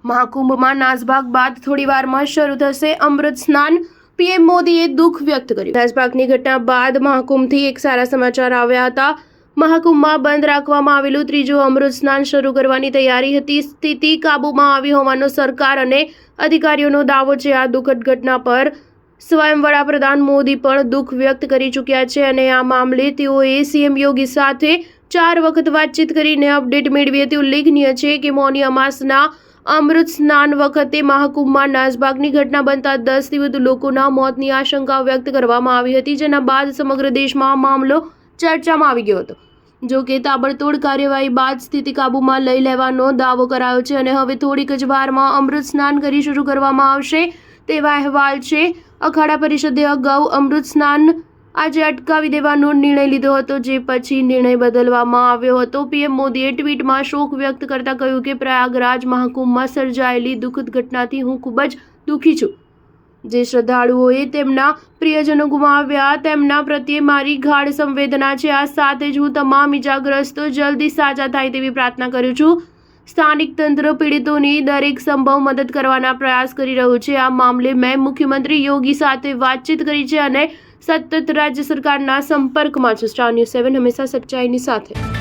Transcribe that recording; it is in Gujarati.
મહાકુંભમાં નાસભાગ બાદ થોડીવારમાં શરૂ થશે અમૃત સ્નાન. પીએમ મોદીએ દુઃખ વ્યક્ત કર્યું. નાસભાગની ઘટના બાદ મહાકુંભથી એક સારા સમાચાર આવ્યા હતા. મહાકુંભમાં બંધ રાખવામાં આવેલું ત્રીજું અમૃત સ્નાન શરૂ કરવાની તૈયારી હતી. સ્થિતિ કાબૂમાં આવી હોવાનો સરકાર અને અધિકારીઓનો દાવો છે. આ દુઃખદ ઘટના પર સ્વયં વડાપ્રધાન મોદી પણ દુઃખ વ્યક્ત કરી ચૂક્યા છે અને આ મામલે તેઓએ સીએમ યોગી સાથે 4 વખત વાતચીત કરીને અપડેટ મેળવી હતી. ઉલ્લેખનીય છે કે મૌની અમાસના અમૃત સ્નાન વખતે મહાકુંભમાં નાસભાગની ઘટના બનતા 10 થી વધુ લોકોના મોતની આશંકા વ્યક્ત કરવામાં આવી હતી, જેના બાદ સમગ્ર દેશમાં આ મામલો ચર્ચામાં આવી ગયો હતો. જો કે તાબડતોડ કાર્યવાહી બાદ સ્થિતિ કાબૂમાં લઈ લેવાનો દાવો કરાયો છે અને હવે થોડીક જ વારમાં અમૃત સ્નાન કરી શરૂ કરવામાં આવશે તેવા અહેવાલ છે. અખાડા પરિષદે અગાઉ અમૃત સ્નાન આજે અટકાવી દેવાનો નિર્ણય લીધો હતો, જે પછી નિર્ણય બદલવામાં આવ્યો હતો. પીએમ મોદીએ ટ્વીટમાં શોક વ્યક્ત કરતા કહ્યું કે પ્રયાગરાજ મહાકુંભમાં સર્જાયેલી દુઃખદ ઘટનાથી હું ખૂબ જ દુઃખી છું. જે શ્રદ્ધાળુઓએ તેમના પ્રિયજનો ગુમાવ્યા તેમના પ્રત્યે મારી ગાઢ સંવેદના છે. આ સાથે જ હું તમામ ઇજાગ્રસ્તો જલ્દી સાજા થાય તેવી પ્રાર્થના કરું છું. સ્થાનિક તંત્ર પીડિતોની દરેક સંભવ મદદ કરવાના પ્રયાસ કરી રહ્યું છે. આ મામલે મેં મુખ્યમંત્રી યોગી સાથે વાતચીત કરી છે અને સતત રાજ્ય સરકારના સંપર્કમાં છું. સ્ટાર ન્યૂઝ 7 હંમેશા સચ્ચાઈની સાથે.